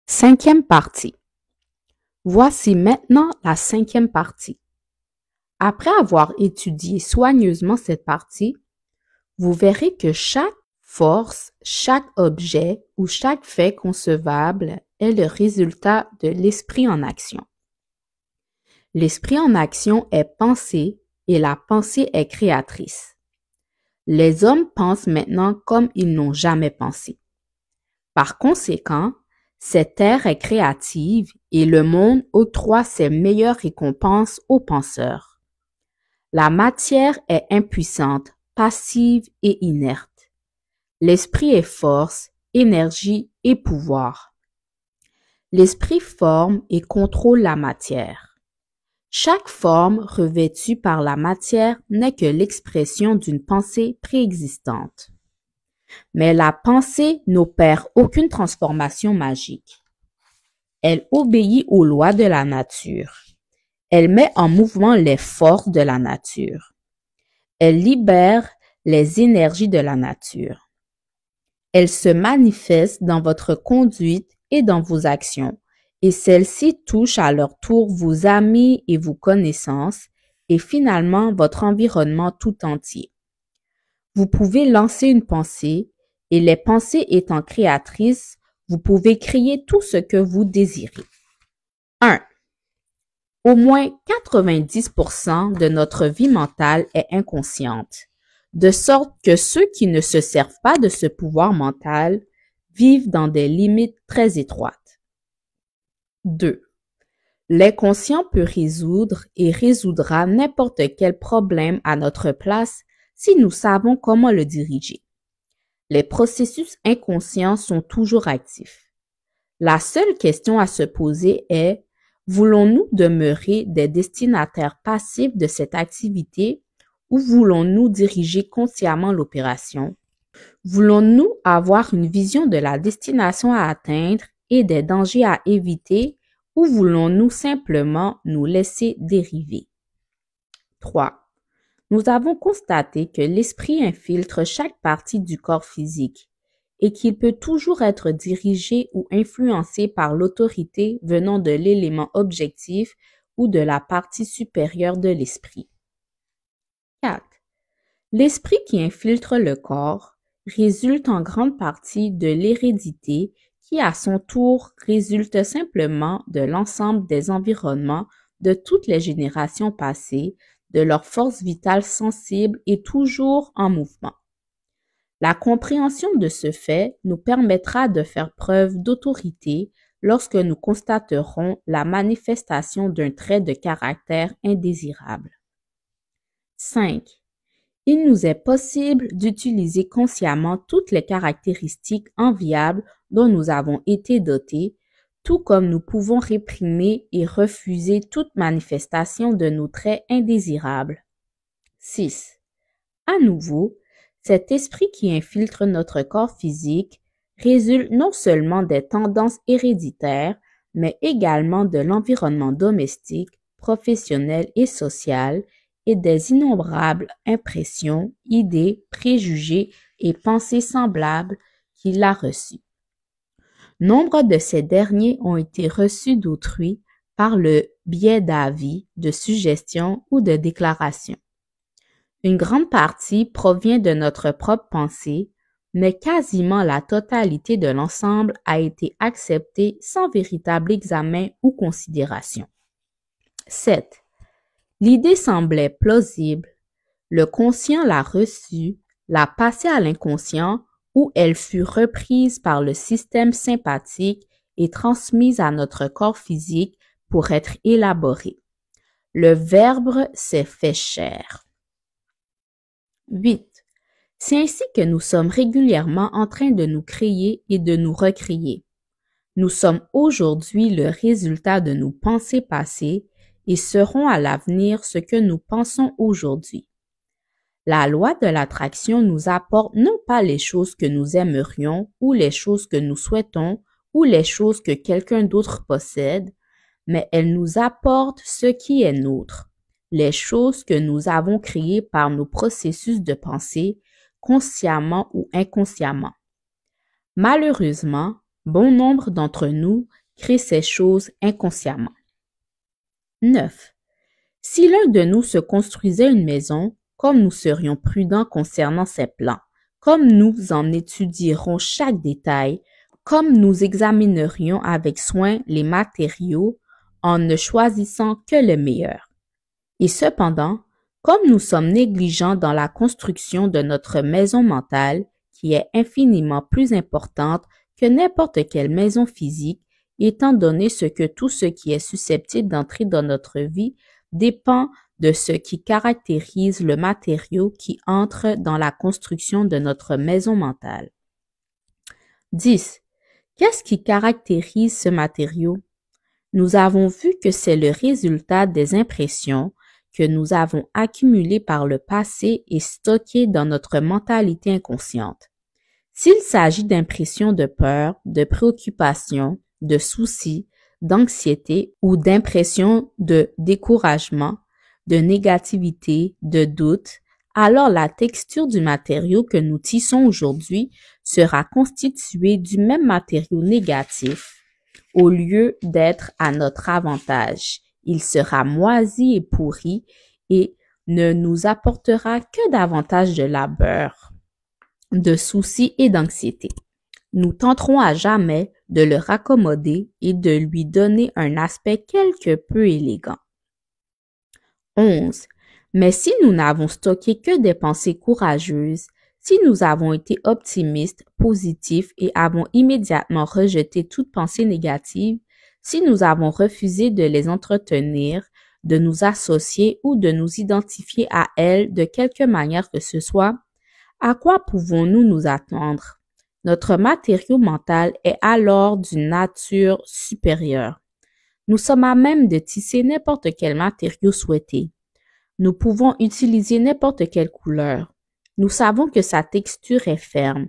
Cinquième partie. Voici maintenant la cinquième partie. Après avoir étudié soigneusement cette partie, vous verrez que chaque force, chaque objet ou chaque fait concevable est le résultat de l'esprit en action. L'esprit en action est pensée et la pensée est créatrice. Les hommes pensent maintenant comme ils n'ont jamais pensé. Par conséquent, cette terre est créative et le monde octroie ses meilleures récompenses aux penseurs. La matière est impuissante, passive et inerte. L'esprit est force, énergie et pouvoir. L'esprit forme et contrôle la matière. Chaque forme revêtue par la matière n'est que l'expression d'une pensée préexistante. Mais la pensée n'opère aucune transformation magique. Elle obéit aux lois de la nature. Elle met en mouvement les forces de la nature. Elle libère les énergies de la nature. Elle se manifeste dans votre conduite et dans vos actions, et celles-ci touchent à leur tour vos amis et vos connaissances, et finalement votre environnement tout entier. Vous pouvez lancer une pensée, et les pensées étant créatrices, vous pouvez créer tout ce que vous désirez. 1. Au moins 90% de notre vie mentale est inconsciente, de sorte que ceux qui ne se servent pas de ce pouvoir mental vivent dans des limites très étroites. 2. L'inconscient peut résoudre et résoudra n'importe quel problème à notre place si nous savons comment le diriger. Les processus inconscients sont toujours actifs. La seule question à se poser est: voulons-nous demeurer des destinataires passifs de cette activité ou voulons-nous diriger consciemment l'opération? Voulons-nous avoir une vision de la destination à atteindre et des dangers à éviter ou voulons-nous simplement nous laisser dériver? 3. Nous avons constaté que l'esprit infiltre chaque partie du corps physique et qu'il peut toujours être dirigé ou influencé par l'autorité venant de l'élément objectif ou de la partie supérieure de l'esprit. 4. L'esprit qui infiltre le corps résulte en grande partie de l'hérédité qui, à son tour, résulte simplement de l'ensemble des environnements de toutes les générations passées, de leur force vitale sensible et toujours en mouvement. La compréhension de ce fait nous permettra de faire preuve d'autorité lorsque nous constaterons la manifestation d'un trait de caractère indésirable. 5. Il nous est possible d'utiliser consciemment toutes les caractéristiques enviables dont nous avons été dotés, tout comme nous pouvons réprimer et refuser toute manifestation de nos traits indésirables. 6. À nouveau, cet esprit qui infiltre notre corps physique résulte non seulement des tendances héréditaires, mais également de l'environnement domestique, professionnel et social, et des innombrables impressions, idées, préjugés et pensées semblables qu'il a reçus. Nombre de ces derniers ont été reçus d'autrui par le biais d'avis, de suggestions ou de déclarations. Une grande partie provient de notre propre pensée, mais quasiment la totalité de l'ensemble a été acceptée sans véritable examen ou considération. 7. L'idée semblait plausible, le conscient l'a reçue, l'a passée à l'inconscient où elle fut reprise par le système sympathique et transmise à notre corps physique pour être élaborée. Le Verbe s'est fait chair. 8. C'est ainsi que nous sommes régulièrement en train de nous créer et de nous recréer. Nous sommes aujourd'hui le résultat de nos pensées passées et serons à l'avenir ce que nous pensons aujourd'hui. La loi de l'attraction nous apporte non pas les choses que nous aimerions ou les choses que nous souhaitons ou les choses que quelqu'un d'autre possède, mais elle nous apporte ce qui est nôtre, les choses que nous avons créées par nos processus de pensée, consciemment ou inconsciemment. Malheureusement, Bon nombre d'entre nous créent ces choses inconsciemment. 9. Si l'un de nous se construisait une maison, comme nous serions prudents concernant ses plans, comme nous en étudierons chaque détail, comme nous examinerions avec soin les matériaux en ne choisissant que le meilleur. Et cependant, comme nous sommes négligents dans la construction de notre maison mentale, qui est infiniment plus importante que n'importe quelle maison physique, étant donné que tout ce qui est susceptible d'entrer dans notre vie dépend de ce qui caractérise le matériau qui entre dans la construction de notre maison mentale. 10. Qu'est-ce qui caractérise ce matériau? Nous avons vu que c'est le résultat des impressions que nous avons accumulées par le passé et stockées dans notre mentalité inconsciente. S'il s'agit d'impressions de peur, de préoccupation, de soucis, d'anxiété ou d'impressions de découragement, de négativité, de doute, alors la texture du matériau que nous tissons aujourd'hui sera constituée du même matériau négatif. Au lieu d'être à notre avantage, il sera moisi et pourri et ne nous apportera que davantage de labeur, de soucis et d'anxiété. Nous tenterons à jamais de le raccommoder et de lui donner un aspect quelque peu élégant. 11. Mais si nous n'avons stocké que des pensées courageuses, si nous avons été optimistes, positifs et avons immédiatement rejeté toute pensée négative, si nous avons refusé de les entretenir, de nous associer ou de nous identifier à elles de quelque manière que ce soit, à quoi pouvons-nous nous attendre? Notre matériau mental est alors d'une nature supérieure. Nous sommes à même de tisser n'importe quel matériau souhaité. Nous pouvons utiliser n'importe quelle couleur. Nous savons que sa texture est ferme,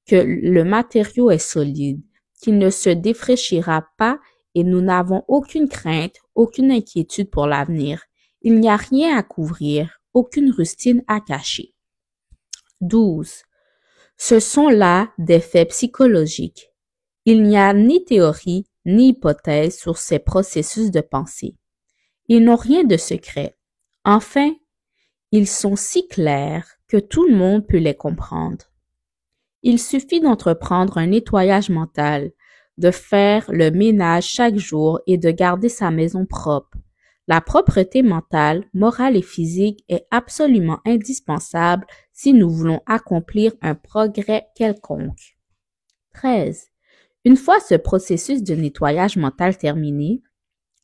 que le matériau est solide, qu'il ne se défraîchira pas et nous n'avons aucune crainte, aucune inquiétude pour l'avenir. Il n'y a rien à couvrir, aucune rustine à cacher. 12. Ce sont là des faits psychologiques. Il n'y a ni théorie ni hypothèse sur ces processus de pensée. Ils n'ont rien de secret. Enfin, ils sont si clairs que tout le monde peut les comprendre. Il suffit d'entreprendre un nettoyage mental, de faire le ménage chaque jour et de garder sa maison propre. La propreté mentale, morale et physique est absolument indispensable si nous voulons accomplir un progrès quelconque. 13. Une fois ce processus de nettoyage mental terminé,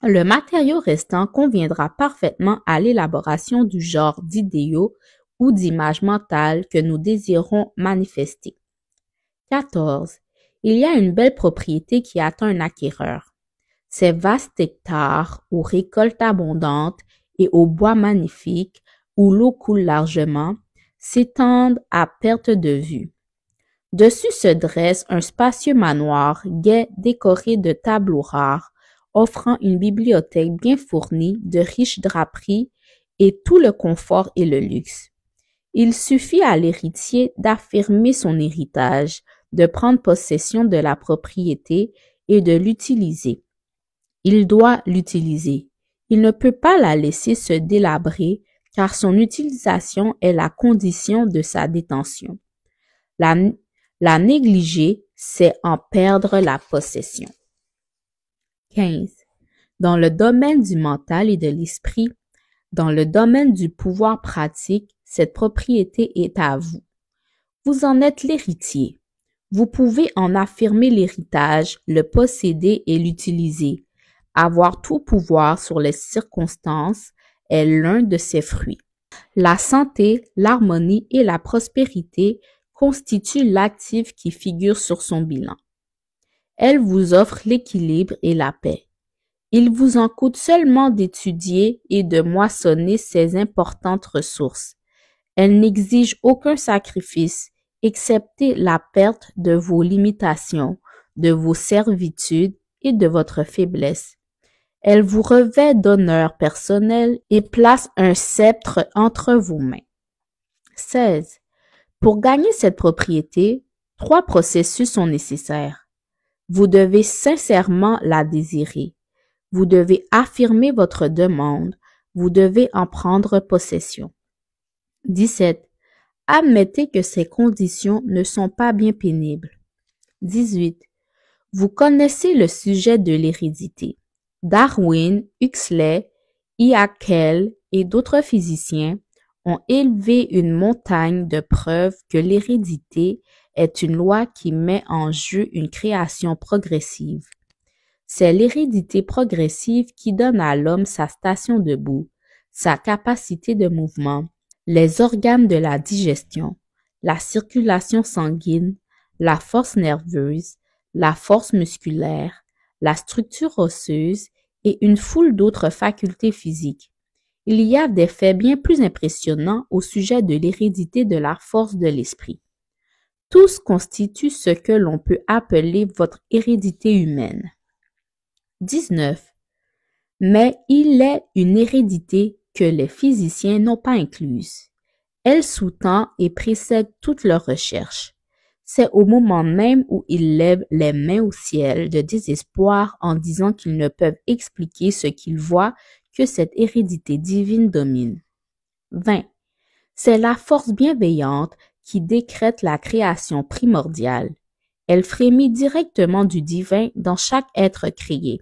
le matériau restant conviendra parfaitement à l'élaboration du genre d'idéaux ou d'images mentales que nous désirons manifester. 14. Il y a une belle propriété qui attend un acquéreur. Ces vastes hectares aux récoltes abondantes et aux bois magnifiques où l'eau coule largement s'étendent à perte de vue. Dessus se dresse un spacieux manoir gai décoré de tableaux rares, offrant une bibliothèque bien fournie de riches draperies et tout le confort et le luxe. Il suffit à l'héritier d'affirmer son héritage, de prendre possession de la propriété et de l'utiliser. Il doit l'utiliser. Il ne peut pas la laisser se délabrer car son utilisation est la condition de sa détention. La négliger, c'est en perdre la possession. 15. Dans le domaine du mental et de l'esprit, dans le domaine du pouvoir pratique, cette propriété est à vous. Vous en êtes l'héritier. Vous pouvez en affirmer l'héritage, le posséder et l'utiliser. Avoir tout pouvoir sur les circonstances est l'un de ses fruits. La santé, l'harmonie et la prospérité constituent l'actif qui figure sur son bilan. Elle vous offre l'équilibre et la paix. Il vous en coûte seulement d'étudier et de moissonner ces importantes ressources. Elle n'exige aucun sacrifice, excepté la perte de vos limitations, de vos servitudes et de votre faiblesse. Elle vous revêt d'honneur personnel et place un sceptre entre vos mains. 16. Pour gagner cette propriété, 3 processus sont nécessaires. Vous devez sincèrement la désirer. Vous devez affirmer votre demande. Vous devez en prendre possession. 17. Admettez que ces conditions ne sont pas bien pénibles. 18. Vous connaissez le sujet de l'hérédité. Darwin, Huxley, Haeckel et d'autres physiciens ont élevé une montagne de preuves que l'hérédité est une loi qui met en jeu une création progressive. C'est l'hérédité progressive qui donne à l'homme sa station debout, sa capacité de mouvement, les organes de la digestion, la circulation sanguine, la force nerveuse, la force musculaire, la structure osseuse et une foule d'autres facultés physiques. Il y a des faits bien plus impressionnants au sujet de l'hérédité de la force de l'esprit. Tous constituent ce que l'on peut appeler votre hérédité humaine. 19. Mais il est une hérédité que les physiciens n'ont pas incluse. Elle sous-tend et précède toutes leurs recherches. C'est au moment même où ils lèvent les mains au ciel de désespoir en disant qu'ils ne peuvent expliquer ce qu'ils voient que cette hérédité divine domine. 20. C'est la force bienveillante qui décrète la création primordiale. Elle frémit directement du divin dans chaque être créé.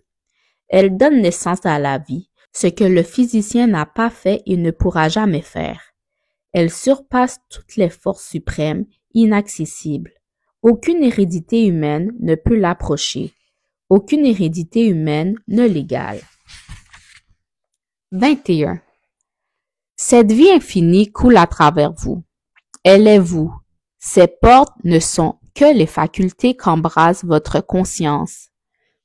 Elle donne naissance à la vie, ce que le physicien n'a pas fait et ne pourra jamais faire. Elle surpasse toutes les forces suprêmes, inaccessibles. Aucune hérédité humaine ne peut l'approcher. Aucune hérédité humaine ne l'égale. 21. Cette vie infinie coule à travers vous. Elle est vous. Ces portes ne sont que les facultés qu'embrasse votre conscience.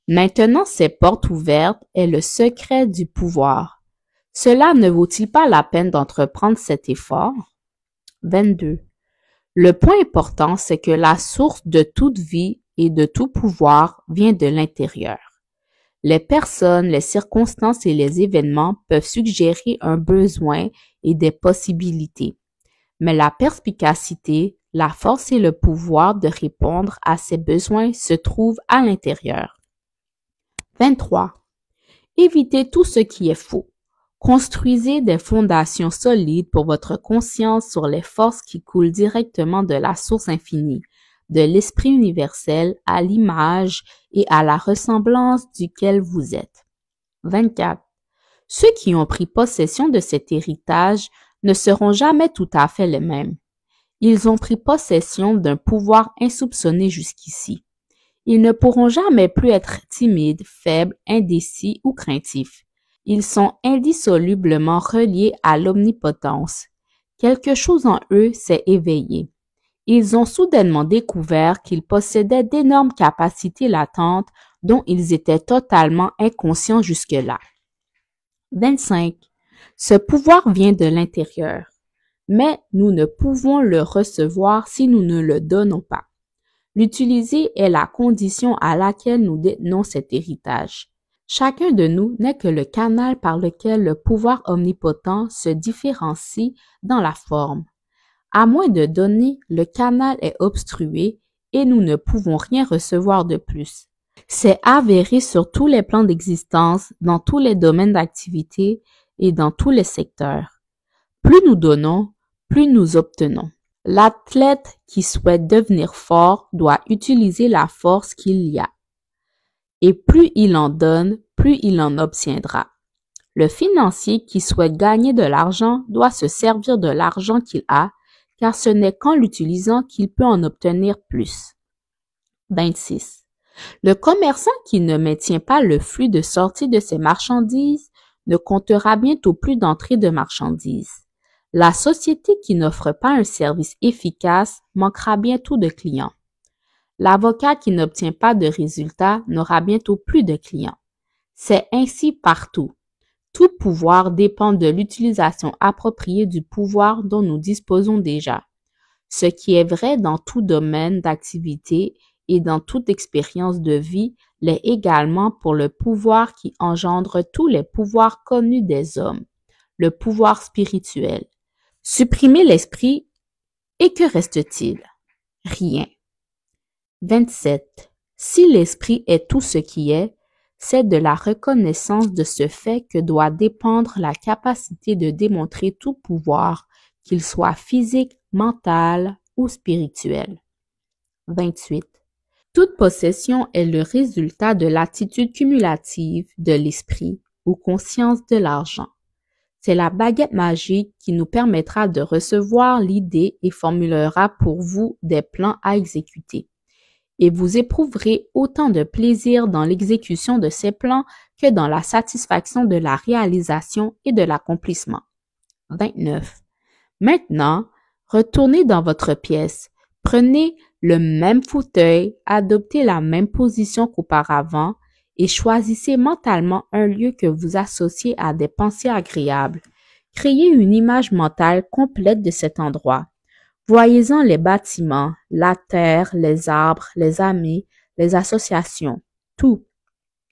Maintenant, ces portes ouvertes est le secret du pouvoir. Cela ne vaut-il pas la peine d'entreprendre cet effort? 22. Le point important, c'est que la source de toute vie et de tout pouvoir vient de l'intérieur. Les personnes, les circonstances et les événements peuvent suggérer un besoin et des possibilités. Mais la perspicacité, la force et le pouvoir de répondre à ces besoins se trouvent à l'intérieur. 23. Évitez tout ce qui est faux. Construisez des fondations solides pour votre conscience sur les forces qui coulent directement de la source infinie, de l'esprit universel à l'image et à la ressemblance duquel vous êtes. 24. Ceux qui ont pris possession de cet héritage ne seront jamais tout à fait les mêmes. Ils ont pris possession d'un pouvoir insoupçonné jusqu'ici. Ils ne pourront jamais plus être timides, faibles, indécis ou craintifs. Ils sont indissolublement reliés à l'omnipotence. Quelque chose en eux s'est éveillé. Ils ont soudainement découvert qu'ils possédaient d'énormes capacités latentes dont ils étaient totalement inconscients jusque-là. 25. Ce pouvoir vient de l'intérieur, mais nous ne pouvons le recevoir si nous ne le donnons pas. L'utiliser est la condition à laquelle nous détenons cet héritage. Chacun de nous n'est que le canal par lequel le pouvoir omnipotent se différencie dans la forme. À moins de donner, le canal est obstrué et nous ne pouvons rien recevoir de plus. C'est avéré sur tous les plans d'existence, dans tous les domaines d'activité et dans tous les secteurs. Plus nous donnons, plus nous obtenons. L'athlète qui souhaite devenir fort doit utiliser la force qu'il y a. Et plus il en donne, plus il en obtiendra. Le financier qui souhaite gagner de l'argent doit se servir de l'argent qu'il a, car ce n'est qu'en l'utilisant qu'il peut en obtenir plus. 26. Le commerçant qui ne maintient pas le flux de sortie de ses marchandises ne comptera bientôt plus d'entrée de marchandises. La société qui n'offre pas un service efficace manquera bientôt de clients. L'avocat qui n'obtient pas de résultats n'aura bientôt plus de clients. C'est ainsi partout. Tout pouvoir dépend de l'utilisation appropriée du pouvoir dont nous disposons déjà. Ce qui est vrai dans tout domaine d'activité et dans toute expérience de vie l'est également pour le pouvoir qui engendre tous les pouvoirs connus des hommes, le pouvoir spirituel. Supprimez l'esprit et que reste-t-il? Rien. 27. Si l'esprit est tout ce qui est, c'est de la reconnaissance de ce fait que doit dépendre la capacité de démontrer tout pouvoir, qu'il soit physique, mental ou spirituel. 28. Toute possession est le résultat de l'attitude cumulative de l'esprit ou conscience de l'argent. C'est la baguette magique qui nous permettra de recevoir l'idée et formulera pour vous des plans à exécuter. Et vous éprouverez autant de plaisir dans l'exécution de ces plans que dans la satisfaction de la réalisation et de l'accomplissement. 29. Maintenant, retournez dans votre pièce, prenez le même fauteuil, adoptez la même position qu'auparavant et choisissez mentalement un lieu que vous associez à des pensées agréables. Créez une image mentale complète de cet endroit. Voyez-en les bâtiments, la terre, les arbres, les amis, les associations, tout.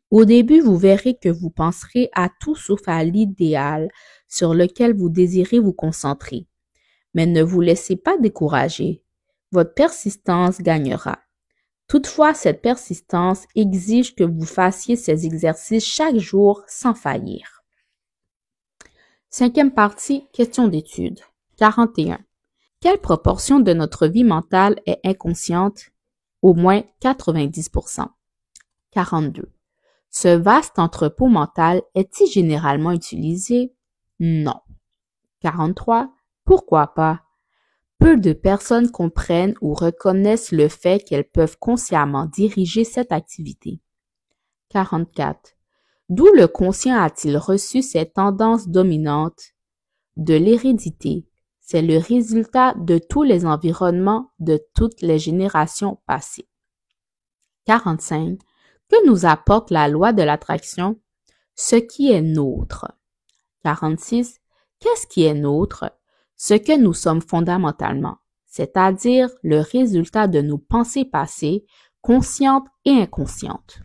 Au début, vous verrez que vous penserez à tout sauf à l'idéal sur lequel vous désirez vous concentrer. Mais ne vous laissez pas décourager. Votre persistance gagnera. Toutefois, cette persistance exige que vous fassiez ces exercices chaque jour sans faillir. Cinquième partie, question d'étude. 41. Quelle proportion de notre vie mentale est inconsciente? Au moins 90%. 42. Ce vaste entrepôt mental est-il généralement utilisé? Non. 43. Pourquoi pas? Peu de personnes comprennent ou reconnaissent le fait qu'elles peuvent consciemment diriger cette activité. 44. D'où le conscient a-t-il reçu ces tendances dominantes? De l'hérédité. C'est le résultat de tous les environnements de toutes les générations passées. 45. Que nous apporte la loi de l'attraction? Ce qui est nôtre. 46. Qu'est-ce qui est nôtre? Ce que nous sommes fondamentalement, c'est-à-dire le résultat de nos pensées passées, conscientes et inconscientes.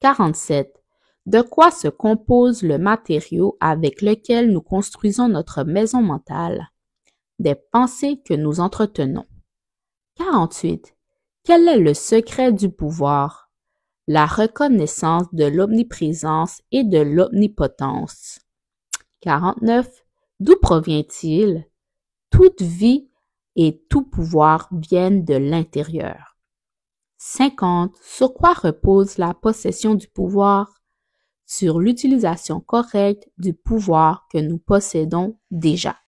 47. De quoi se compose le matériau avec lequel nous construisons notre maison mentale? Des pensées que nous entretenons. 48. Quel est le secret du pouvoir? La reconnaissance de l'omniprésence et de l'omnipotence. 49. D'où provient-il? Toute vie et tout pouvoir viennent de l'intérieur. 50. Sur quoi repose la possession du pouvoir? Sur l'utilisation correcte du pouvoir que nous possédons déjà.